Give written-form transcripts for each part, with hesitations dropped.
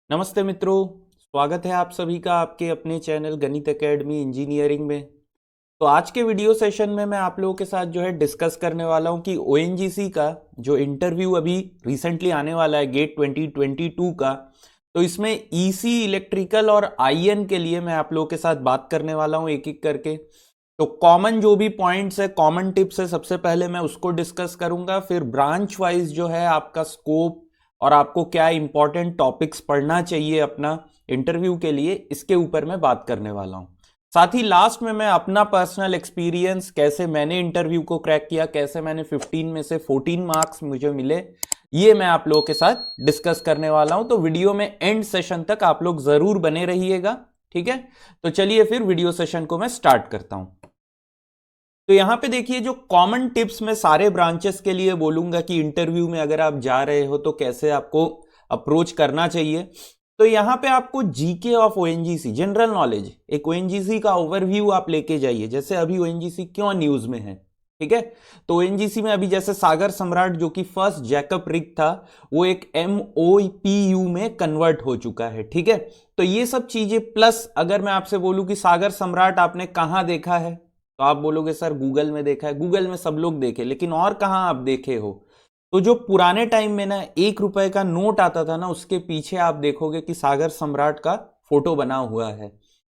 नमस्ते मित्रों। स्वागत है आप सभी का आपके अपने चैनल गणित एकेडमी इंजीनियरिंग में। तो आज के वीडियो सेशन में मैं आप लोगों के साथ जो है डिस्कस करने वाला हूं कि ओएनजीसी का जो इंटरव्यू अभी रिसेंटली आने वाला है गेट 2022 का, तो इसमें ईसी इलेक्ट्रिकल और आईएन के लिए मैं आप लोगों के साथ बात करने वाला हूं एक एक करके। तो कॉमन जो भी पॉइंट्स है, कॉमन टिप्स है, सबसे पहले मैं उसको डिस्कस करूंगा। फिर ब्रांच वाइज जो है आपका स्कोप और आपको क्या इंपॉर्टेंट टॉपिक्स पढ़ना चाहिए अपना इंटरव्यू के लिए, इसके ऊपर मैं बात करने वाला हूं। साथ ही लास्ट में मैं अपना पर्सनल एक्सपीरियंस, कैसे मैंने इंटरव्यू को क्रैक किया, कैसे मैंने 15 में से 14 मार्क्स मुझे मिले, ये मैं आप लोगों के साथ डिस्कस करने वाला हूं। तो वीडियो में एंड सेशन तक आप लोग जरूर बने रहिएगा, ठीक है। तो चलिए फिर वीडियो सेशन को मैं स्टार्ट करता हूं। तो यहां पे देखिए, जो कॉमन टिप्स मैं सारे ब्रांचेस के लिए बोलूंगा कि इंटरव्यू में अगर आप जा रहे हो तो कैसे आपको अप्रोच करना चाहिए। तो यहां पे आपको GK of ONGC, general knowledge, एक ओएनजीसी का ओवरव्यू आप लेके जाइए। जैसे अभी ओएनजीसी क्यों न्यूज में है, ठीक है। तो ओएनजीसी में अभी जैसे सागर सम्राट जो कि फर्स्ट जैकब रिग था, वो एक MOPU में कन्वर्ट हो चुका है, ठीक है। तो ये सब चीजें, प्लस अगर मैं आपसे बोलूं कि सागर सम्राट आपने कहां देखा है, तो आप बोलोगे सर गूगल में देखा है। गूगल में सब लोग देखे, लेकिन और कहां आप देखे हो? तो जो पुराने टाइम में ना 1 रुपए का नोट आता था ना, उसके पीछे आप देखोगे कि सागर सम्राट का फोटो बना हुआ है।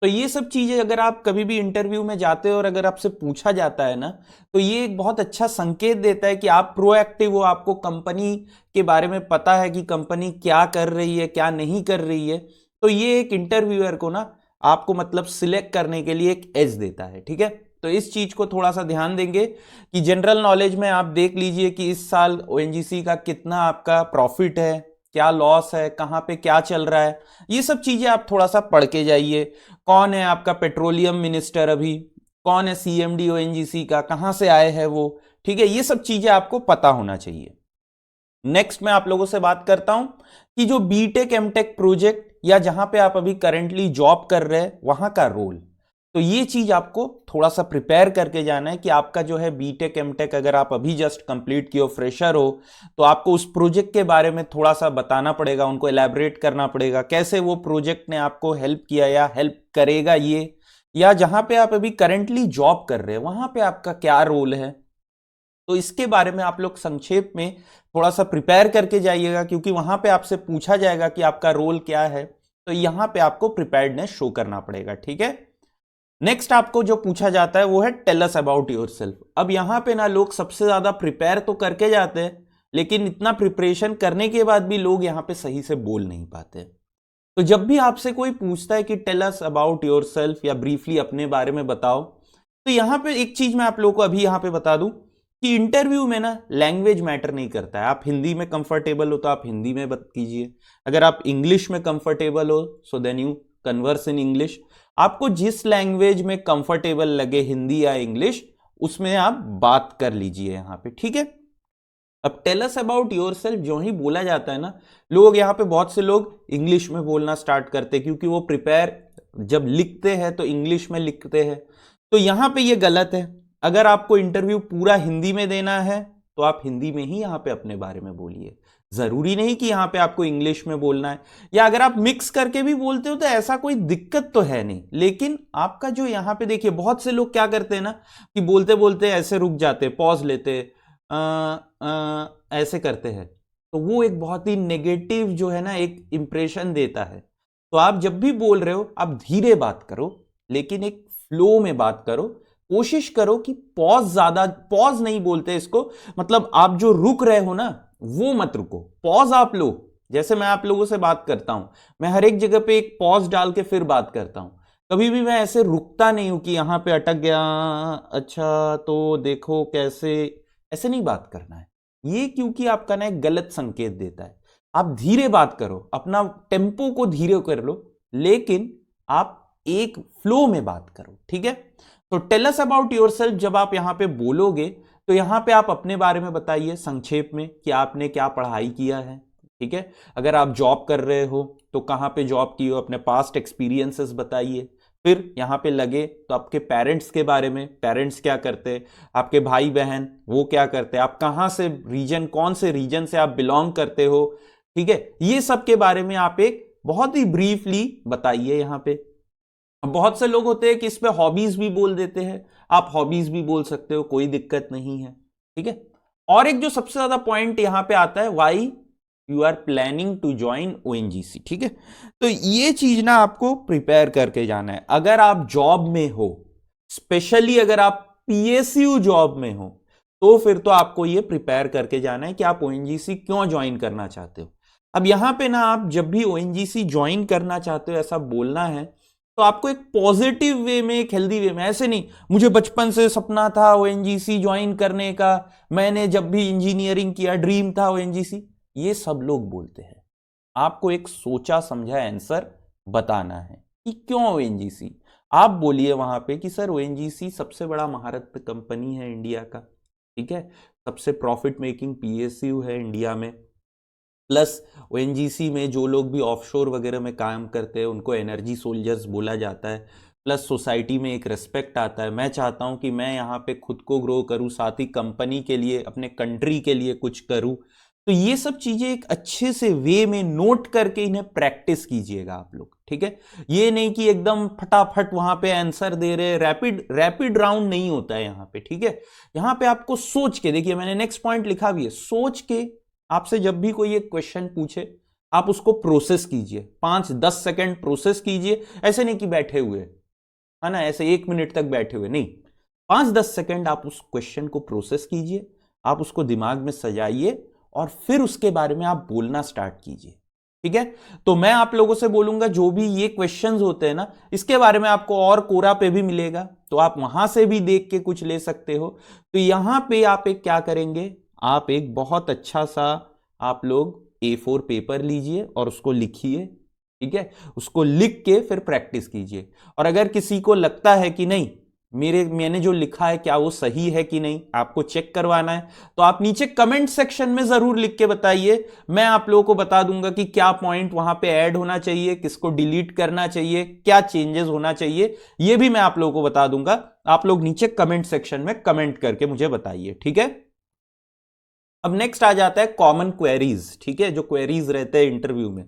तो ये सब चीजें अगर आप कभी भी इंटरव्यू में जाते हो और अगर आपसे पूछा जाता है ना, तो ये एक बहुत अच्छा संकेत देता है कि आप प्रोएक्टिव हो, आपको कंपनी के बारे में पता है कि कंपनी क्या कर रही है, क्या नहीं कर रही है। तो ये एक इंटरव्यूअर को ना, आपको मतलब सिलेक्ट करने के लिए एक एज देता है, ठीक है। तो इस चीज को थोड़ा सा ध्यान देंगे कि जनरल नॉलेज में आप देख लीजिए कि इस साल ओएनजीसी का कितना आपका प्रॉफिट है, क्या लॉस है, कहां पे क्या चल रहा है, ये सब चीजें आप थोड़ा सा पढ़ के जाइए। कौन है आपका पेट्रोलियम मिनिस्टर अभी, कौन है CMD ओएनजीसी का, कहां से आए हैं वो, ठीक है। ये सब चीजें आपको पता होना चाहिए। नेक्स्ट मैं आप लोगों से बात करता हूं कि जो बीटेक एमटेक प्रोजेक्ट या जहां पे आप अभी करेंटली जॉब कर रहे हैं, वहां का रोल, तो ये चीज आपको थोड़ा सा प्रिपेयर करके जाना है कि आपका जो है बीटेक एमटेक, अगर आप अभी जस्ट कंप्लीट किए हो, फ्रेशर हो, तो आपको उस प्रोजेक्ट के बारे में थोड़ा सा बताना पड़ेगा, उनको एलैबोरेट करना पड़ेगा, कैसे वो प्रोजेक्ट ने आपको हेल्प किया या हेल्प करेगा ये, या जहां पे आप अभी करेंटली जॉब कर रहे हैं वहां पे आपका क्या रोल है। तो इसके बारे में आप लोग संक्षेप में थोड़ा सा प्रिपेयर करके जाइएगा, क्योंकि वहां पे आपसे पूछा जाएगा कि आपका रोल क्या है। तो यहां पे आपको प्रिपेयर्डनेस शो करना पड़ेगा, ठीक है। नेक्स्ट आपको जो पूछा जाता है वो है टेल अस अबाउट योरसेल्फ। अब यहां पे ना लोग सबसे ज्यादा प्रिपेयर तो करके जाते हैं, लेकिन इतना प्रिपरेशन करने के बाद भी लोग यहां पे सही से बोल नहीं पाते। तो जब भी आपसे कोई पूछता है कि टेल अस अबाउट योरसेल्फ या ब्रीफली अपने बारे में बताओ, तो यहां पे एक चीज मैं आप लोगों को अभी यहां पे बता दूं कि इंटरव्यू में ना लैंग्वेज मैटर नहीं करता है। आप हिंदी में कंफर्टेबल हो तो आप हिंदी में बात कीजिए, अगर आप इंग्लिश में कंफर्टेबल हो so then you converse in English. आपको जिस लैंग्वेज में कंफर्टेबल लगे, हिंदी या इंग्लिश, उसमें आप बात कर लीजिए यहां पे, ठीक है। अब टेल अस अबाउट योरसेल्फ जो ही बोला जाता है ना, लोग यहां पे बहुत से लोग इंग्लिश में बोलना स्टार्ट करते हैं, क्योंकि वो प्रिपेयर जब लिखते हैं तो इंग्लिश में लिखते हैं। तो यहां पे ये गलत है। अगर आपको इंटरव्यू पूरा हिंदी में देना है तो आप हिंदी में ही यहां पे अपने बारे में बोलिए। जरूरी नहीं कि यहां पे आपको इंग्लिश में बोलना है, या अगर आप मिक्स करके भी बोलते हो तो ऐसा कोई दिक्कत तो है नहीं। लेकिन आपका जो यहां पे देखिए, बहुत से लोग क्या करते हैं ना कि बोलते बोलते ऐसे रुक जाते, पॉज लेते, ऐसे करते हैं। तो वो एक बहुत ही नेगेटिव जो है ना एक इंप्रेशन देता है। तो आप जब भी बोल रहे हो आप धीरे बात करो, लेकिन एक फ्लो में बात करो। कोशिश करो कि पॉज, ज्यादा पॉज नहीं बोलते इसको, मतलब आप जो रुक रहे हो ना वो मत रुको, पॉज आप लो। जैसे मैं आप लोगों से बात करता हूं, मैं हर एक जगह पे एक पॉज डाल के फिर बात करता हूं। कभी भी मैं ऐसे रुकता नहीं हूं कि यहां पे अटक गया, अच्छा तो देखो कैसे, ऐसे नहीं बात करना है। ये क्योंकि आपका ना एक गलत संकेत देता है। आप धीरे बात करो, अपना टेम्पो को धीरे कर लो, लेकिन आप एक फ्लो में बात करो, ठीक है। तो टेल अस अबाउट योरसेल्फ जब आप यहां पे बोलोगे, तो यहां पे आप अपने बारे में बताइए संक्षेप में कि आपने क्या पढ़ाई किया है, ठीक है। अगर आप जॉब कर रहे हो तो कहां पे जॉब की हो, अपने पास्ट एक्सपीरियंसेस बताइए। फिर यहां पे लगे तो आपके पेरेंट्स के बारे में, पेरेंट्स क्या करते, आपके भाई बहन वो क्या करते, आप कहां से रीजन, कौन से रीजन से आप बिलोंग करते हो, ठीक है। ये सब के बारे में आप एक बहुत ही ब्रीफली बताइए यहाँ पे। बहुत से लोग होते हैं कि इस पे हॉबीज भी बोल देते हैं, आप हॉबीज भी बोल सकते हो, कोई दिक्कत नहीं है, ठीक है। और एक जो सबसे ज्यादा पॉइंट यहां पे आता है, why you are planning to join ONGC, ठीक है। तो ये चीज ना आपको प्रिपेयर करके जाना है। अगर आप जॉब में हो, स्पेशली अगर आप पीएसयू जॉब में हो, तो फिर तो आपको ये प्रिपेयर करके जाना है कि आप ओएनजीसी क्यों ज्वाइन करना चाहते हो। अब यहां पे ना आप जब भी ओएनजीसी ज्वाइन करना चाहते हो ऐसा बोलना है, तो आपको एक पॉजिटिव वे में, एक हेल्दी वे में, ऐसे नहीं मुझे बचपन से सपना था ओएनजीसी ज्वाइन करने का, मैंने जब भी इंजीनियरिंग किया ड्रीम था ओएनजीसी, ये सब लोग बोलते हैं। आपको एक सोचा समझा आंसर बताना है कि क्यों ओएनजीसी। आप बोलिए वहां पे कि सर ओएनजीसी सबसे बड़ा महारत कंपनी है इंडिया का, ठीक है, सबसे प्रॉफिट मेकिंग पीएसयू है इंडिया में, प्लस ओएनजीसी में जो लोग भी ऑफशोर वगैरह में काम करते हैं उनको एनर्जी सोल्जर्स बोला जाता है, प्लस सोसाइटी में एक रिस्पेक्ट आता है। मैं चाहता हूं कि मैं यहाँ पे खुद को ग्रो करूं, साथ ही कंपनी के लिए, अपने कंट्री के लिए कुछ करूं। तो ये सब चीजें एक अच्छे से वे में नोट करके इन्हें प्रैक्टिस कीजिएगा आप लोग, ठीक है। ये नहीं कि एकदम फटाफट वहां पे आंसर दे रहे, रैपिड राउंड नहीं होता है यहाँ पे, ठीक है। यहाँ पे आपको सोच के, देखिए मैंने नेक्स्ट पॉइंट लिखा भी है, सोच के आपसे जब भी कोई एक क्वेश्चन पूछे आप उसको प्रोसेस कीजिए, 5-10 सेकंड प्रोसेस कीजिए। ऐसे नहीं कि बैठे हुए है ना, ऐसे 1 मिनट तक बैठे हुए नहीं, 5-10 सेकंड आप उस क्वेश्चन को प्रोसेस कीजिए, आप उसको दिमाग में सजाइए और फिर उसके बारे में आप बोलना स्टार्ट कीजिए, ठीक है। तो मैं आप लोगों से बोलूंगा जो भी ये क्वेश्चंस होते हैं ना, इसके बारे में आपको और कोरा पे भी मिलेगा, तो आप वहां से भी देख के कुछ ले सकते हो। तो यहां पे आप एक क्या करेंगे, आप एक बहुत अच्छा सा आप लोग A4 पेपर लीजिए और उसको लिखिए, ठीक है। उसको लिख के फिर प्रैक्टिस कीजिए। और अगर किसी को लगता है कि नहीं मैंने जो लिखा है क्या वो सही है कि नहीं, आपको चेक करवाना है, तो आप नीचे कमेंट सेक्शन में जरूर लिख के बताइए। मैं आप लोगों को बता दूंगा कि क्या पॉइंट वहां पे ऐड होना चाहिए, किसको डिलीट करना चाहिए, क्या चेंजेस होना चाहिए, ये भी मैं आप लोगों को बता दूंगा। आप लोग नीचे कमेंट सेक्शन में कमेंट करके मुझे बताइए, ठीक है। अब नेक्स्ट आ जाता है कॉमन क्वेरीज, ठीक है, जो क्वेरीज रहते हैं इंटरव्यू में।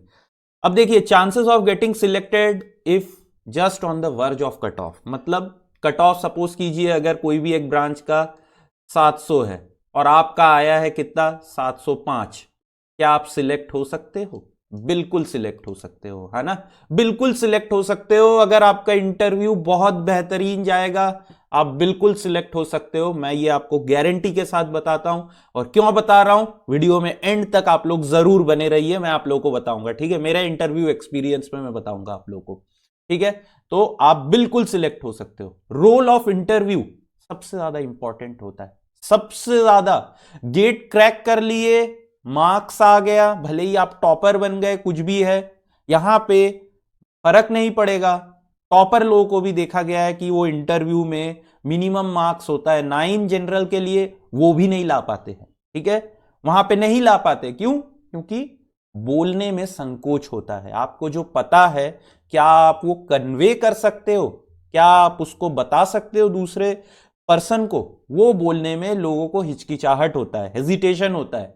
अब देखिए, chances of getting selected if just on the verge of cut off, मतलब कट ऑफ सपोज कीजिए अगर कोई भी एक ब्रांच का 700 है और आपका आया है कितना, 705, क्या आप सिलेक्ट हो सकते हो? बिल्कुल सिलेक्ट हो सकते हो, है ना, बिल्कुल सिलेक्ट हो सकते हो। अगर आपका इंटरव्यू बहुत बेहतरीन जाएगा आप बिल्कुल सिलेक्ट हो सकते हो, मैं ये आपको गारंटी के साथ बताता हूं। और क्यों बता रहा हूं, वीडियो में एंड तक आप लोग जरूर बने रहिए, मैं आप लोगों को बताऊंगा, ठीक है, मेरा इंटरव्यू एक्सपीरियंस में मैं बताऊंगा आप लोगों को, ठीक है। तो आप बिल्कुल सिलेक्ट हो सकते हो। रोल ऑफ इंटरव्यू सबसे ज्यादा इंपॉर्टेंट होता है, सबसे ज्यादा। गेट क्रैक कर लिए, मार्क्स आ गया, भले ही आप टॉपर बन गए, कुछ भी है, यहां पे फर्क नहीं पड़ेगा। टॉपर लोगों को भी देखा गया है कि वो इंटरव्यू में मिनिमम मार्क्स होता है 9 जनरल के लिए, वो भी नहीं ला पाते हैं, ठीक है, वहां पे नहीं ला पाते। क्यों? क्योंकि बोलने में संकोच होता है। आपको जो पता है क्या आप वो कन्वे कर सकते हो, क्या आप उसको बता सकते हो दूसरे पर्सन को, वो बोलने में लोगों को हिचकिचाहट होता है, हेजिटेशन होता है।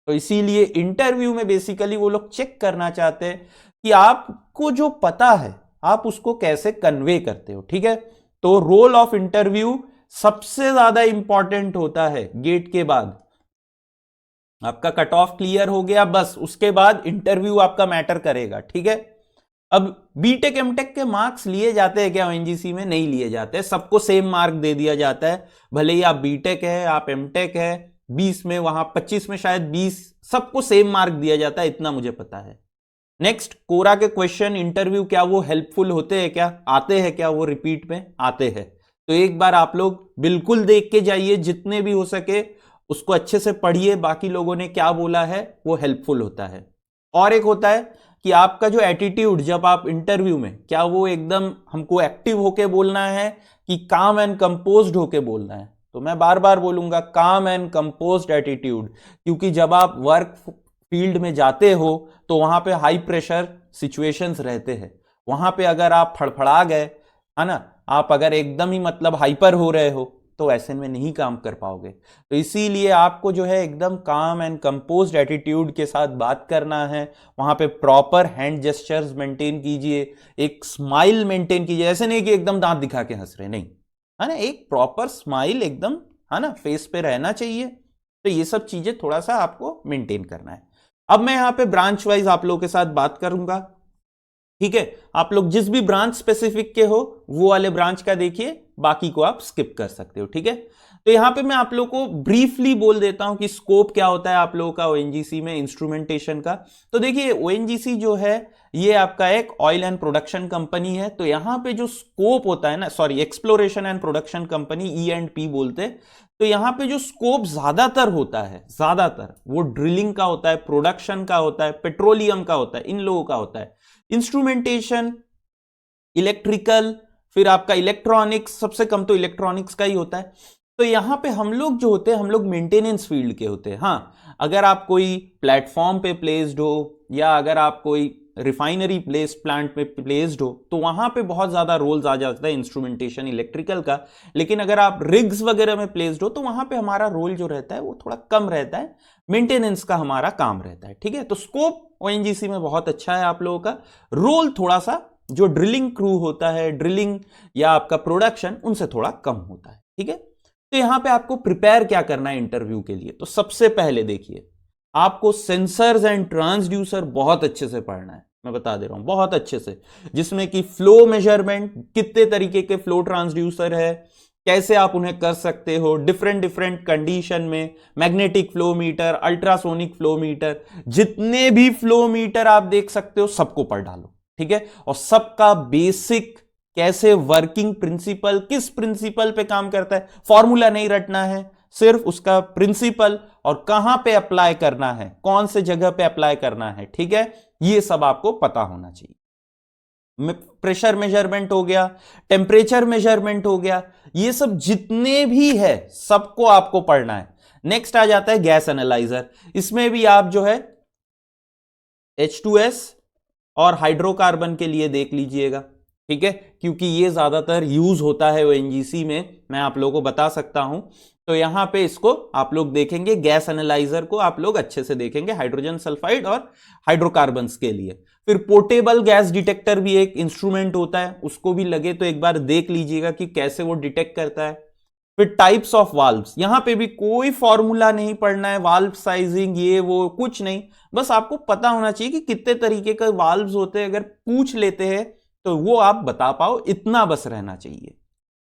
तो इसीलिए इंटरव्यू में बेसिकली वो लोग चेक करना चाहते हैं कि आपको जो पता है आप उसको कैसे कन्वे करते हो, ठीक है। तो रोल ऑफ इंटरव्यू सबसे ज्यादा इंपॉर्टेंट होता है। गेट के बाद आपका कट ऑफ क्लियर हो गया, बस उसके बाद इंटरव्यू आपका मैटर करेगा, ठीक है। अब बीटेक एमटेक के मार्क्स लिए जाते हैं क्या ओएनजीसी में? नहीं लिए जाते, सबको सेम मार्क दे दिया जाता है। भले ही आप बीटेक है, आप एमटेक है, 20 में, वहां 25 में शायद 20, सबको सेम मार्क दिया जाता है, इतना मुझे पता है। नेक्स्ट, कोरा के क्वेश्चन इंटरव्यू क्या वो हेल्पफुल होते हैं क्या, आते हैं क्या वो रिपीट में? आते हैं। तो एक बार आप लोग बिल्कुल देख के जाइए, जितने भी हो सके उसको अच्छे से पढ़िए, बाकी लोगों ने क्या बोला है वो हेल्पफुल होता है। और एक होता है कि आपका जो एटीट्यूड जब आप इंटरव्यू में, क्या वो एकदम हमको एक्टिव होके बोलना है कि काम एंड कंपोज्ड होके बोलना है? तो मैं बार बार बोलूंगा काम एंड कंपोज्ड एटीट्यूड, क्योंकि जब आप वर्क फील्ड में जाते हो तो वहां पे हाई प्रेशर सिचुएशंस रहते हैं। वहां पे अगर आप फड़फड़ा गए, है ना, आप अगर एकदम ही मतलब हाइपर हो रहे हो, तो ऐसे में नहीं काम कर पाओगे। तो इसीलिए आपको जो है एकदम काम एंड कंपोज्ड एटीट्यूड के साथ बात करना है, वहां पे प्रॉपर हैंड जेस्चर्स मेंटेन कीजिए, एक स्माइल मेंटेन कीजिए, ऐसे नहीं कि एकदम दांत दिखा के हंस रहे, नहीं, है ना, एक प्रॉपर स्माइल एकदम, है ना, फेस पे रहना चाहिए। तो ये सब चीजें थोड़ा सा आपको मेंटेन करना है। अब मैं यहां पे ब्रांच वाइज आप लोगों के साथ बात करूंगा, ठीक है। आप लोग जिस भी ब्रांच स्पेसिफिक के हो वो वाले ब्रांच का देखिए, बाकी को आप स्किप कर सकते हो, ठीक है। तो यहां पे मैं आप लोगों को ब्रीफली बोल देता हूं कि स्कोप क्या होता है आप लोगों का ओएनजीसी में इंस्ट्रूमेंटेशन का। तो देखिए ओएनजीसी जो है ये आपका एक ऑयल एंड प्रोडक्शन कंपनी है। तो यहां पे जो स्कोप होता है ना, sorry, exploration and production company, E&P बोलते हैं। तो यहां पे जो स्कोप ज्यादातर होता है, ज्यादातर वो ड्रिलिंग का होता है, प्रोडक्शन का होता है, पेट्रोलियम का होता है, इन लोगों का होता है। इंस्ट्रूमेंटेशन, इलेक्ट्रिकल, फिर आपका इलेक्ट्रॉनिक्स, सबसे कम तो इलेक्ट्रॉनिक्स का ही होता है। तो यहां पे हम लोग जो होते हैं, हम लोग मेंटेनेंस फील्ड के होते हैं। हाँ, अगर आप कोई प्लेटफॉर्म पे प्लेस्ड हो या अगर आप कोई रिफाइनरी प्लांट में प्लेस्ड हो तो वहां पे बहुत ज्यादा रोल्स आ जाता है इंस्ट्रूमेंटेशन इलेक्ट्रिकल का। लेकिन अगर आप रिग्स वगैरह में प्लेस्ड हो तो वहां पे हमारा रोल जो रहता है वो थोड़ा कम रहता है, मेंटेनेंस का हमारा काम रहता है, ठीक है। तो स्कोप ओएनजीसी में बहुत अच्छा है आप लोगों का, रोल थोड़ा सा जो ड्रिलिंग क्रू होता है, ड्रिलिंग या आपका प्रोडक्शन, उनसे थोड़ा कम होता है, ठीक है। तो यहां पे आपको प्रिपेयर क्या करना है इंटरव्यू के लिए। तो सबसे पहले देखिए, आपको सेंसर्स एंड ट्रांसड्यूसर बहुत अच्छे से पढ़ना है, मैं बता दे रहा हूं, बहुत अच्छे से, जिसमें कि फ्लो मेजरमेंट, कितने तरीके के फ्लो ट्रांसड्यूसर है, कैसे आप उन्हें कर सकते हो डिफरेंट डिफरेंट कंडीशन में, magnetic flow meter, ultrasonic flow meter, जितने भी फ्लो मीटर आप देख सकते हो सबको पढ़ डालो, ठीक है। और सबका बेसिक कैसे वर्किंग प्रिंसिपल, किस प्रिंसिपल पे काम करता है, फॉर्मूला नहीं रटना है, सिर्फ उसका प्रिंसिपल और कहां पे अप्लाई करना है, कौन से जगह पे अप्लाई करना है, ठीक है, ये सब आपको पता होना चाहिए। प्रेशर मेजरमेंट हो गया, टेम्परेचर मेजरमेंट हो गया, ये सब जितने भी है सबको आपको पढ़ना है। नेक्स्ट आ जाता है गैस एनालाइजर। इसमें भी आप जो है H2S और हाइड्रोकार्बन के लिए देख लीजिएगा, ठीक है, क्योंकि ये ज्यादातर यूज होता है ओएनजीसी में, मैं आप लोगों को बता सकता हूं। तो यहां पे इसको आप लोग देखेंगे, गैस एनालाइजर को आप लोग अच्छे से देखेंगे, हाइड्रोजन सल्फाइड और हाइड्रोकार्बन्स के लिए। फिर पोर्टेबल गैस डिटेक्टर भी एक इंस्ट्रूमेंट होता है, उसको भी लगे तो एक बार देख लीजिएगा कि कैसे वो डिटेक्ट करता है। फिर टाइप्स ऑफ वाल्व्स, यहां पे भी कोई फॉर्मूला नहीं पढ़ना है, वाल्व साइजिंग ये वो कुछ नहीं, बस आपको पता होना चाहिए कि कितने तरीके के वाल्व्स होते हैं, अगर पूछ लेते हैं तो वो आप बता पाओ, इतना बस रहना चाहिए।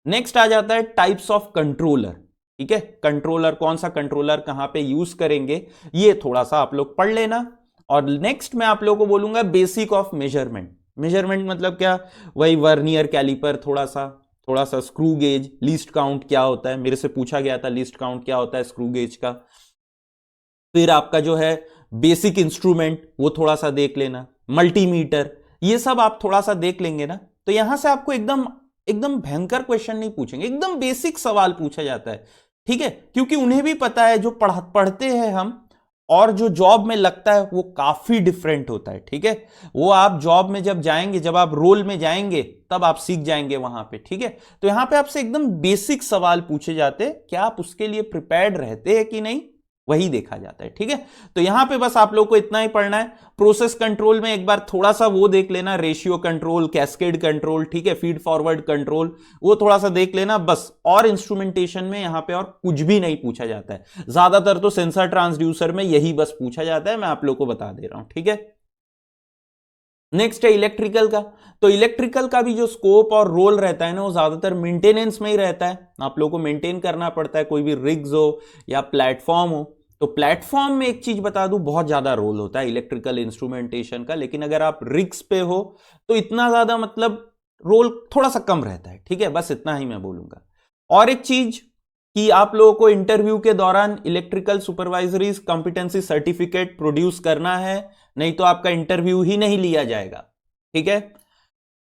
नेक्स्ट आ जाता है टाइप्स ऑफ कंट्रोलर, ठीक है, कंट्रोलर कौन सा कंट्रोलर कहां पे यूज करेंगे, ये थोड़ा सा आप लोग पढ़ लेना। और नेक्स्ट मैं आप लोगों को बोलूंगा बेसिक ऑफ मेजरमेंट। मेजरमेंट मतलब क्या, वही वर्नियर कैलिपर, थोड़ा सा स्क्रू गेज, लीस्ट काउंट क्या होता है, मेरे से पूछा गया था लीस्ट काउंट क्या होता है स्क्रू गेज का। फिर आपका जो है बेसिक इंस्ट्रूमेंट वो थोड़ा सा देख लेना, मल्टीमीटर, ये सब आप थोड़ा सा देख लेंगे ना, तो यहां से आपको एकदम एकदम भयंकर क्वेश्चन नहीं पूछेंगे, एकदम बेसिक सवाल पूछा जाता है, ठीक है, क्योंकि उन्हें भी पता है जो पढ़ते हैं हम और जो जॉब में लगता है वो काफी डिफरेंट होता है, ठीक है। वो आप जॉब में जब जाएंगे, जब आप रोल में जाएंगे तब आप सीख जाएंगे वहां पे, ठीक है। तो यहां पे आपसे एकदम बेसिक सवाल पूछे जाते हैं, क्या आप उसके लिए प्रिपेयर्ड रहते हैं कि नहीं, वही देखा जाता है, ठीक है। तो यहां पे बस आप लोग को इतना ही पढ़ना है। प्रोसेस कंट्रोल में एक बार थोड़ा सा वो देख लेना, रेशियो कंट्रोल, कैस्केड कंट्रोल, ठीक है, फीड फॉरवर्ड कंट्रोल, वो थोड़ा सा देख लेना बस। और इंस्ट्रूमेंटेशन में यहां पे और कुछ भी नहीं पूछा जाता है, ज्यादातर तो सेंसर ट्रांसड्यूसर में यही बस पूछा जाता है, मैं आप लोग को बता दे रहा हूं, ठीक है। नेक्स्ट है इलेक्ट्रिकल का। तो इलेक्ट्रिकल का भी जो स्कोप और रोल रहता है ना, वो ज्यादातर मेंटेनेंस में ही रहता है, आप लोगों को मेंटेन करना पड़ता है, कोई भी रिग्स हो या प्लेटफॉर्म हो। तो प्लेटफॉर्म में एक चीज बता दूं, बहुत ज्यादा रोल होता है इलेक्ट्रिकल इंस्ट्रूमेंटेशन का, लेकिन अगर आप रिग्स पे हो तो इतना ज्यादा मतलब रोल थोड़ा सा कम रहता है, ठीक है, बस इतना ही मैं बोलूंगा। और एक चीज कि आप लोगों को इंटरव्यू के दौरान इलेक्ट्रिकल सुपरवाइजरीज कॉम्पिटेंसी सर्टिफिकेट प्रोड्यूस करना है, नहीं तो आपका इंटरव्यू ही नहीं लिया जाएगा, ठीक है।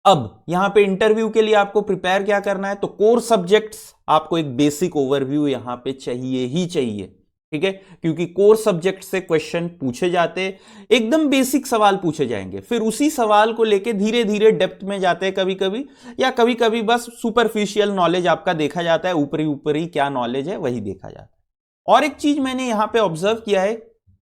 अब यहां पे इंटरव्यू के लिए आपको प्रिपेयर क्या करना है, तो कोर सब्जेक्ट्स आपको एक बेसिक ओवरव्यू यहां पे चाहिए ही चाहिए, ठीक है, क्योंकि कोर सब्जेक्ट से क्वेश्चन पूछे जाते, एकदम बेसिक सवाल पूछे जाएंगे, फिर उसी सवाल को लेके धीरे धीरे डेप्थ में जाते हैं कभी कभी, या कभी कभी बस सुपरफिशियल नॉलेज आपका देखा जाता है, ऊपरी ऊपरी क्या नॉलेज है वही देखा जाता है। और एक चीज मैंने यहां पे ऑब्जर्व किया है,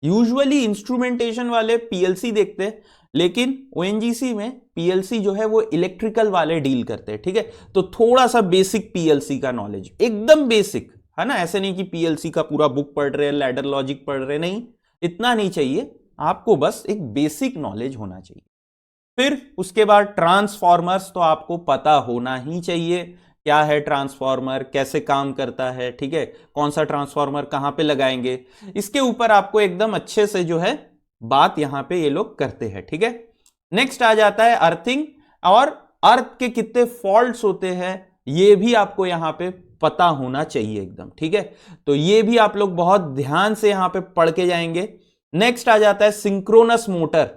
यूजुअली इंस्ट्रूमेंटेशन वाले पीएलसी देखते हैं, लेकिन ओएनजीसी में पीएलसी जो है वो इलेक्ट्रिकल वाले डील करते हैं, ठीक है। तो थोड़ा सा बेसिक पीएलसी का नॉलेज, एकदम बेसिक है ना, ऐसे नहीं कि पीएलसी का पूरा बुक पढ़ रहे हैं, लैडर लॉजिक पढ़ रहे, नहीं, इतना नहीं चाहिए आपको, बस एक बेसिक नॉलेज होना चाहिए। फिर उसके बाद ट्रांसफॉर्मर्स तो आपको पता होना ही चाहिए, क्या है ट्रांसफॉर्मर, कैसे काम करता है, ठीक है, कौन सा ट्रांसफॉर्मर कहां पे लगाएंगे, इसके ऊपर आपको एकदम अच्छे से जो है बात यहां पे ये लोग करते हैं, ठीक है। नेक्स्ट आ जाता है अर्थिंग, और अर्थ के कितने फॉल्ट्स होते हैं ये भी आपको यहां पे पता होना चाहिए एकदम, ठीक है। तो ये भी आप लोग बहुत ध्यान से यहां पे पढ़ के जाएंगे। नेक्स्ट आ जाता है सिंक्रोनस मोटर,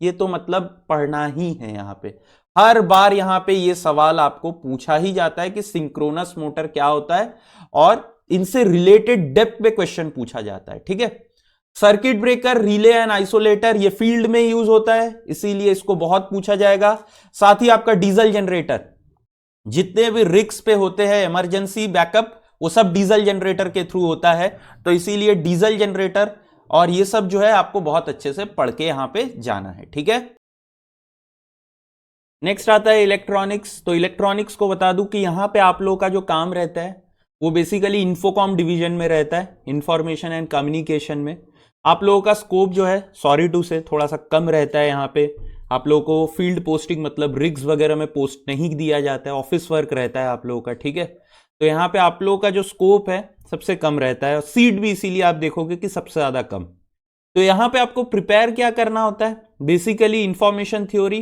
ये तो मतलब पढ़ना ही है, यहां पे हर बार यहां पे ये सवाल आपको पूछा ही जाता है कि सिंक्रोनस मोटर क्या होता है, और इनसे रिलेटेड डेप्थ में क्वेश्चन पूछा जाता है, ठीक है। Circuit breaker, relay and isolator, ये फील्ड में यूज होता है, इसीलिए इसको बहुत पूछा जाएगा। साथ ही आपका डीजल जनरेटर, जितने भी रिग्स पे होते हैं इमरजेंसी बैकअप, वो सब डीजल जनरेटर के थ्रू होता है, तो इसीलिए डीजल जनरेटर और ये सब जो है आपको बहुत अच्छे से पढ़ के यहां पे जाना है, ठीक है। नेक्स्ट आता है इलेक्ट्रॉनिक्स, तो इलेक्ट्रॉनिक्स को बता दूं कि यहां पे आप लोगों का जो काम रहता है वो बेसिकली इन्फोकॉम डिवीजन में रहता है, इंफॉर्मेशन एंड कम्युनिकेशन में। आप लोगों का स्कोप जो है सॉरी टू से थोड़ा सा कम रहता है, यहाँ पे आप लोगों को फील्ड पोस्टिंग मतलब रिग्स वगैरह में पोस्ट नहीं दिया जाता है, ऑफिस वर्क रहता है आप लोगों का, ठीक है। तो यहाँ पे आप लोगों का जो स्कोप है सबसे कम रहता है, और सीट भी इसीलिए आप देखोगे कि सबसे ज्यादा कम। तो यहाँ पे आपको प्रिपेयर क्या करना होता है, basically information theory,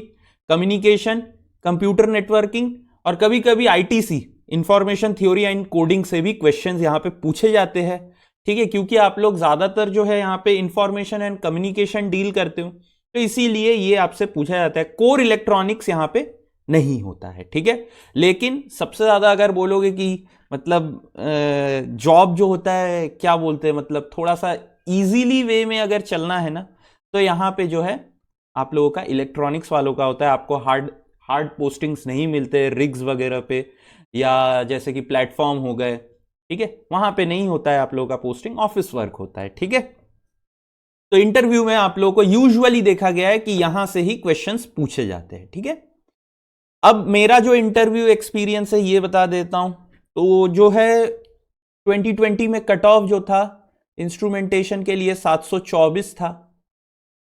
communication, computer networking, और कभी कभी ITC, information theory and coding से भी क्वेश्चंस यहाँ पे पूछे जाते हैं, ठीक है, क्योंकि आप लोग ज्यादातर जो है यहाँ पे इंफॉर्मेशन एंड कम्युनिकेशन डील करते हो, तो इसीलिए ये आपसे पूछा जाता है। कोर इलेक्ट्रॉनिक्स यहाँ पे नहीं होता है, ठीक है। लेकिन सबसे ज्यादा अगर बोलोगे कि मतलब जॉब जो होता है क्या बोलते हैं, मतलब थोड़ा सा इजीली वे में अगर चलना है ना, तो यहाँ पे जो है आप लोगों का इलेक्ट्रॉनिक्स वालों का होता है, आपको हार्ड पोस्टिंग्स नहीं मिलते रिग्स वगैरह पे, या जैसे कि प्लेटफॉर्म हो गए, ठीक है, वहां पे नहीं होता है आप लोगों का पोस्टिंग, ऑफिस वर्क होता है, ठीक है। तो इंटरव्यू में आप लोगों को यूजुअली देखा गया है कि यहां से ही क्वेश्चंस पूछे जाते हैं, ठीक है। अब मेरा जो इंटरव्यू एक्सपीरियंस है ये बता देता हूं, तो जो है 2020 में कट ऑफ जो था इंस्ट्रूमेंटेशन के लिए 724 था,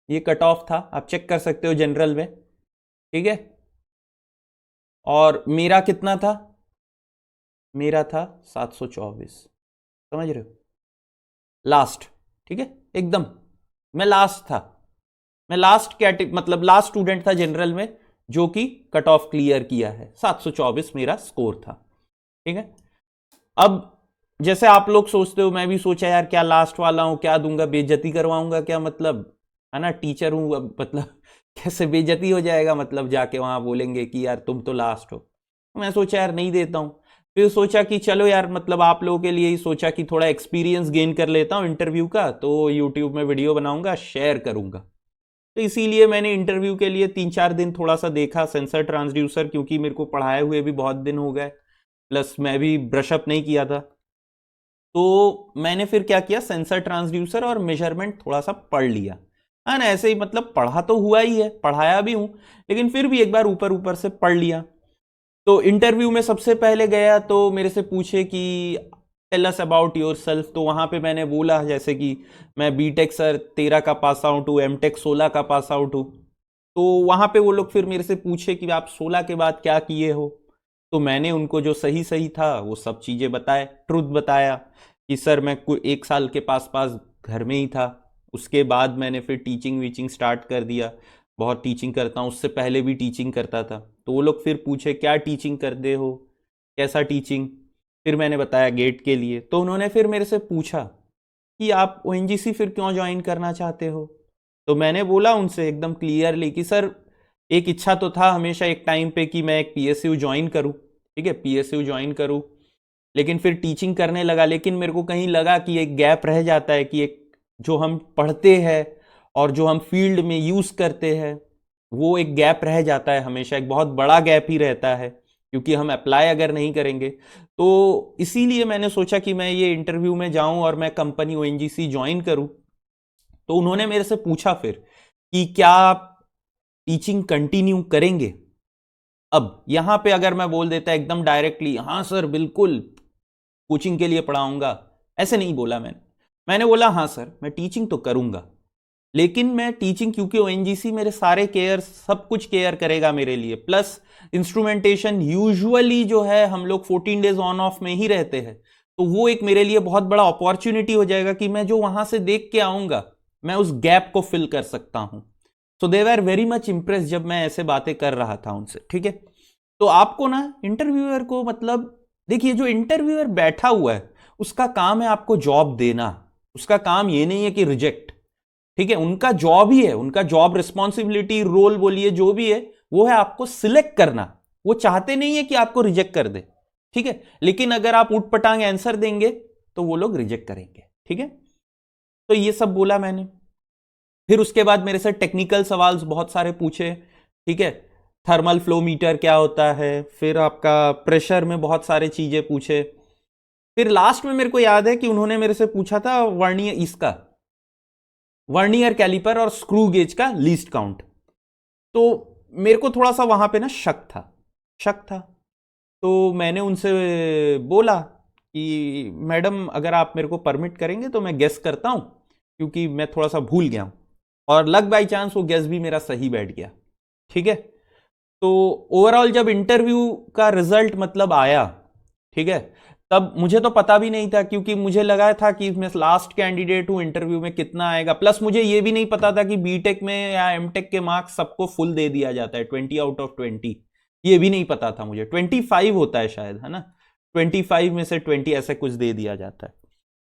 ये कट ऑफ था, आप चेक कर सकते हो जनरल में, ठीक है। और मेरा कितना था, मेरा था 724, समझ रहे हो, लास्ट, ठीक है, एकदम मैं लास्ट था, मैं लास्ट मतलब लास्ट स्टूडेंट था जनरल में जो कि कट ऑफ क्लियर किया है, 724 मेरा स्कोर था, ठीक है। अब जैसे आप लोग सोचते हो, मैं भी सोचा यार क्या लास्ट वाला हूं, क्या दूंगा, बेइज्जती करवाऊंगा क्या, मतलब है ना, टीचर हूं, मतलब कैसे बेइज्जती हो जाएगा, मतलब जाके वहां बोलेंगे कि यार तुम तो लास्ट हो। मैं सोचा यार नहीं देता हूं, फिर सोचा कि चलो यार मतलब आप लोगों के लिए ही सोचा कि थोड़ा एक्सपीरियंस गेन कर लेता हूं इंटरव्यू का, तो यूट्यूब में वीडियो बनाऊंगा, शेयर करूंगा। तो इसीलिए मैंने इंटरव्यू के लिए 3-4 दिन थोड़ा सा देखा सेंसर ट्रांसड्यूसर, क्योंकि मेरे को पढ़ाए हुए भी बहुत दिन हो गए, प्लस मैं भी ब्रशअप नहीं किया था, तो मैंने फिर क्या किया, सेंसर ट्रांसड्यूसर और मेजरमेंट थोड़ा सा पढ़ लिया, है ना, ऐसे ही मतलब पढ़ा तो हुआ ही है, पढ़ाया भी हूं, लेकिन फिर भी एक बार ऊपर ऊपर से पढ़ लिया। तो इंटरव्यू में सबसे पहले गया तो मेरे से पूछे कि tell us about yourself, तो वहां पे मैंने बोला जैसे कि मैं बीटेक सर 13 का पास आउट हूँ, एमटेक 16 का पास आउट हूँ। तो वहां पे वो लोग फिर मेरे से पूछे कि आप 16 के बाद क्या किए हो, तो मैंने उनको जो सही सही था वो सब चीजें बताए, ट्रुथ बताया कि सर मैं 1 साल के पास पास घर में ही था, उसके बाद मैंने फिर टीचिंग वीचिंग स्टार्ट कर दिया, बहुत टीचिंग करता हूँ, उससे पहले भी टीचिंग करता था। तो वो लोग फिर पूछे क्या टीचिंग करते हो, कैसा टीचिंग, फिर मैंने बताया गेट के लिए। तो उन्होंने फिर मेरे से पूछा कि आप ओएनजीसी फिर क्यों ज्वाइन करना चाहते हो, तो मैंने बोला उनसे एकदम क्लियरली कि सर एक इच्छा तो था हमेशा एक टाइम पे कि मैं एक पीएसयू ज्वाइन करूँ, ठीक है, पीएसयू ज्वाइन करूँ, लेकिन फिर टीचिंग करने लगा। लेकिन मेरे को कहीं लगा कि एक गैप रह जाता है कि एक जो हम पढ़ते हैं और जो हम फील्ड में यूज करते हैं वो एक गैप रह जाता है, हमेशा एक बहुत बड़ा गैप ही रहता है, क्योंकि हम अप्लाई अगर नहीं करेंगे। तो इसीलिए मैंने सोचा कि मैं ये इंटरव्यू में जाऊं और मैं कंपनी ओएनजीसी ज्वाइन करूं। तो उन्होंने मेरे से पूछा फिर कि क्या आप टीचिंग कंटिन्यू करेंगे। अब यहां पे अगर मैं बोल देता एकदम डायरेक्टली हाँ सर बिल्कुल कोचिंग के लिए पढ़ाऊंगा, ऐसे नहीं बोला मैंने बोला हाँ सर मैं टीचिंग तो करूंगा, लेकिन मैं टीचिंग क्योंकि ओएनजीसी मेरे सारे केयर सब कुछ केयर करेगा मेरे लिए, प्लस इंस्ट्रूमेंटेशन यूजुअली जो है हम लोग 14 डेज ऑन ऑफ में ही रहते हैं, तो वो एक मेरे लिए बहुत बड़ा अपॉर्चुनिटी हो जाएगा कि मैं जो वहां से देख के आऊंगा मैं उस गैप को फिल कर सकता हूं। सो दे वर वेरी मच इंप्रेस जब मैं ऐसे बातें कर रहा था उनसे, ठीक है। तो आपको ना इंटरव्यूअर को मतलब देखिए, जो इंटरव्यूअर बैठा हुआ है उसका काम है आपको जॉब देना, उसका काम ये नहीं है कि रिजेक्ट, ठीक है। उनका जॉब ही है, उनका जॉब रिस्पॉन्सिबिलिटी रोल बोलिए जो भी है वो है आपको सिलेक्ट करना। वो चाहते नहीं है कि आपको रिजेक्ट कर दे, ठीक है। लेकिन अगर आप उठपटांग आंसर देंगे तो वो लोग रिजेक्ट करेंगे, ठीक है। तो ये सब बोला मैंने। फिर उसके बाद मेरे से टेक्निकल सवाल बहुत सारे पूछे, ठीक है। थर्मल फ्लो मीटर क्या होता है, फिर आपका प्रेशर में बहुत सारे चीजें पूछे। फिर लास्ट में मेरे को याद है कि उन्होंने मेरे से पूछा था वर्नियर इसका वर्नियर कैलिपर और स्क्रू गेज का लीस्ट काउंट। तो मेरे को थोड़ा सा वहां पे ना शक था। तो मैंने उनसे बोला कि मैडम अगर आप मेरे को परमिट करेंगे तो मैं गेस करता हूं, क्योंकि मैं थोड़ा सा भूल गया हूं, और लक बाई चांस वो गेस भी मेरा सही बैठ गया, ठीक है। तो ओवरऑल जब इंटरव्यू का रिजल्ट मतलब आया, ठीक है, तब मुझे तो पता भी नहीं था, क्योंकि मुझे लगा था कि मैं लास्ट कैंडिडेट हूं, इंटरव्यू में कितना आएगा। प्लस मुझे ये भी नहीं पता था कि बीटेक में या एमटेक के मार्क्स सबको फुल दे दिया जाता है 20 आउट ऑफ 20, ये भी नहीं पता था मुझे। 25 होता है शायद, है ना, 25 में से 20 ऐसे कुछ दे दिया जाता है,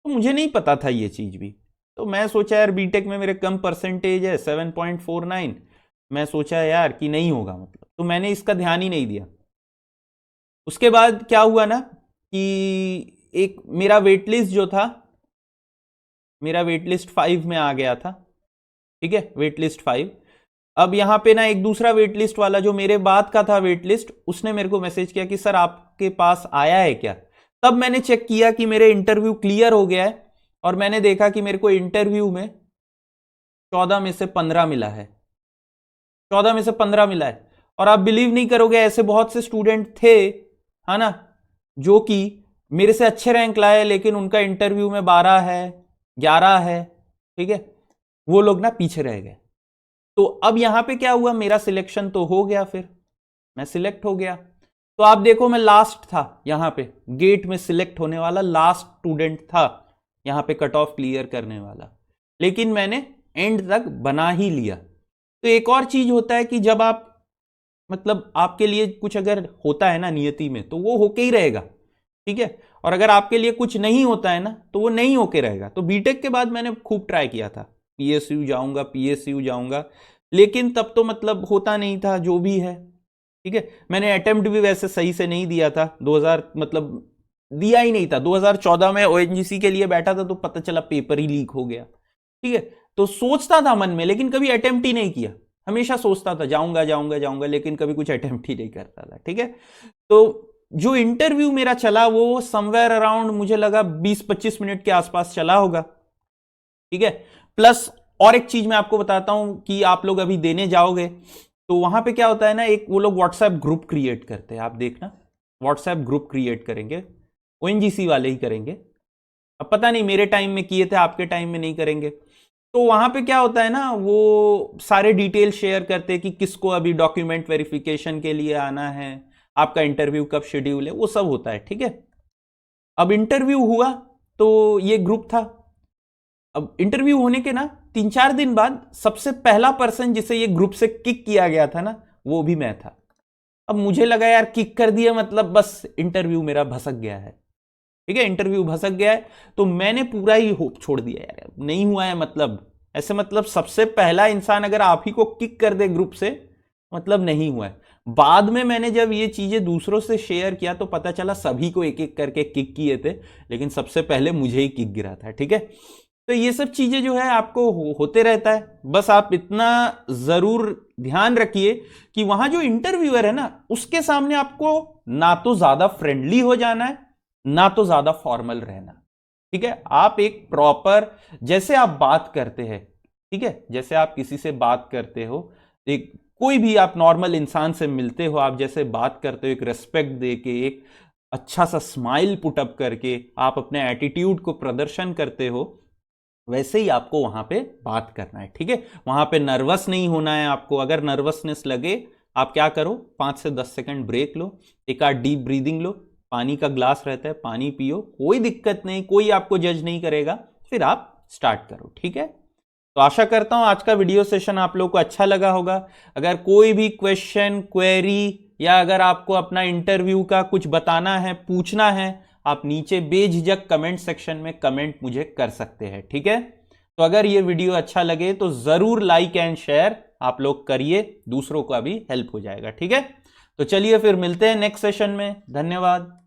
तो मुझे नहीं पता था ये चीज भी। तो मैं सोचा यार बीटेक में मेरे कम परसेंटेज है 7.49, मैं सोचा यार कि नहीं होगा मतलब, तो मैंने इसका ध्यान ही नहीं दिया। उसके बाद क्या हुआ ना कि एक मेरा वेट लिस्ट जो था, मेरा वेट लिस्ट 5 में आ गया था, ठीक है, वेट लिस्ट 5। अब यहां पे ना एक दूसरा वेट लिस्ट वाला जो मेरे बाद का था वेट लिस्ट, उसने मेरे को मैसेज किया कि सर आपके पास आया है क्या। तब मैंने चेक किया कि मेरे इंटरव्यू क्लियर हो गया है, और मैंने देखा कि मेरे को इंटरव्यू में 14 में से 15 मिला है, 14 में से 15 मिला है। और आप बिलीव नहीं करोगे ऐसे बहुत से स्टूडेंट थे, है ना, जो कि मेरे से अच्छे रैंक लाए, लेकिन उनका इंटरव्यू में 12 है, 11 है, ठीक है, वो लोग ना पीछे रह गए। तो अब यहां पे क्या हुआ, मेरा सिलेक्शन तो हो गया, फिर मैं सिलेक्ट हो गया। तो आप देखो मैं लास्ट था यहां पे, गेट में सिलेक्ट होने वाला लास्ट स्टूडेंट था यहां पे, कट ऑफ क्लियर करने वाला, लेकिन मैंने एंड तक बना ही लिया। तो एक और चीज होता है कि जब आप मतलब आपके लिए कुछ अगर होता है ना नियति में, तो वो होके ही रहेगा, ठीक है। और अगर आपके लिए कुछ नहीं होता है ना, तो वो नहीं होके रहेगा। तो बीटेक के बाद मैंने खूब ट्राई किया था, पीएसयू जाऊंगा, पीएसयू जाऊंगा, लेकिन तब तो मतलब होता नहीं था जो भी है, ठीक है। मैंने अटेम्प्ट भी वैसे सही से नहीं दिया था, 2000 मतलब दिया ही नहीं था। 2014 में ओएनजीसी के लिए बैठा था तो पता चला पेपर ही लीक हो गया, ठीक है। तो सोचता था मन में, लेकिन कभी अटेम्प्ट ही नहीं किया, हमेशा सोचता था जाऊंगा जाऊंगा जाऊंगा, लेकिन कभी कुछ अटेम्प्ट ही नहीं करता था, ठीक है। तो जो इंटरव्यू मेरा चला वो समवेयर अराउंड मुझे लगा 20-25 मिनट के आसपास चला होगा, ठीक है। प्लस और एक चीज मैं आपको बताता हूं कि आप लोग अभी देने जाओगे तो वहां पे क्या होता है ना, एक वो लोग व्हाट्सएप ग्रुप क्रिएट करते हैं, आप देखना व्हाट्सएप ग्रुप क्रिएट करेंगे, ओएनजीसी वाले ही करेंगे। अब पता नहीं मेरे टाइम में किए थे, आपके टाइम में नहीं करेंगे। तो वहां पे क्या होता है ना, वो सारे डिटेल शेयर करते हैं कि किसको अभी डॉक्यूमेंट वेरिफिकेशन के लिए आना है, आपका इंटरव्यू कब शेड्यूल है, वो सब होता है, ठीक है। अब इंटरव्यू हुआ तो ये ग्रुप था। अब इंटरव्यू होने के ना 3-4 दिन बाद सबसे पहला पर्सन जिसे ये ग्रुप से किक किया गया था ना, वो भी मैं था। अब मुझे लगा यार किक कर दिया मतलब बस इंटरव्यू मेरा भसक गया है, ठीक है, इंटरव्यू भसक गया है। तो मैंने पूरा ही होप छोड़ दिया यार, नहीं हुआ है मतलब, ऐसे मतलब सबसे पहला इंसान अगर आप ही को किक कर दे ग्रुप से, मतलब नहीं हुआ है। बाद में मैंने जब ये चीजें दूसरों से शेयर किया तो पता चला सभी को एक एक करके किक किए थे, लेकिन सबसे पहले मुझे ही किक गिरा था। ठीक है, तो ये सब चीजें जो है आपको होते रहता है। बस आप इतना जरूर ध्यान रखिए कि वहां जो इंटरव्यूअर है ना, उसके सामने आपको ना तो ज्यादा फ्रेंडली हो जाना है, ना तो ज्यादा फॉर्मल रहना। ठीक है, आप एक प्रॉपर, जैसे आप बात करते हैं, ठीक है, जैसे आप किसी से बात करते हो, एक कोई भी आप नॉर्मल इंसान से मिलते हो, आप जैसे बात करते हो एक रेस्पेक्ट दे के, एक अच्छा सा स्माइल पुटअप करके आप अपने एटीट्यूड को प्रदर्शन करते हो, वैसे ही आपको वहां पे बात करना है। ठीक है, वहां पे नर्वस नहीं होना है आपको। अगर नर्वसनेस लगे, आप क्या करो, 5 से 10 सेकंड ब्रेक लो, एक आध डीप ब्रीदिंग लो, पानी का ग्लास रहता है, पानी पियो, कोई दिक्कत नहीं, कोई आपको जज नहीं करेगा, फिर आप स्टार्ट करो। ठीक है, तो आशा करता हूं आज का वीडियो सेशन आप लोगों को अच्छा लगा होगा। अगर कोई भी क्वेश्चन, क्वेरी, या अगर आपको अपना इंटरव्यू का कुछ बताना है, पूछना है, आप नीचे बेझिझक कमेंट सेक्शन में कमेंट मुझे कर सकते हैं। ठीक है, तो अगर ये वीडियो अच्छा लगे तो जरूर लाइक एंड शेयर आप लोग करिए, दूसरों का भी हेल्प हो जाएगा। ठीक है, तो चलिए फिर मिलते हैं नेक्स्ट सेशन में। धन्यवाद।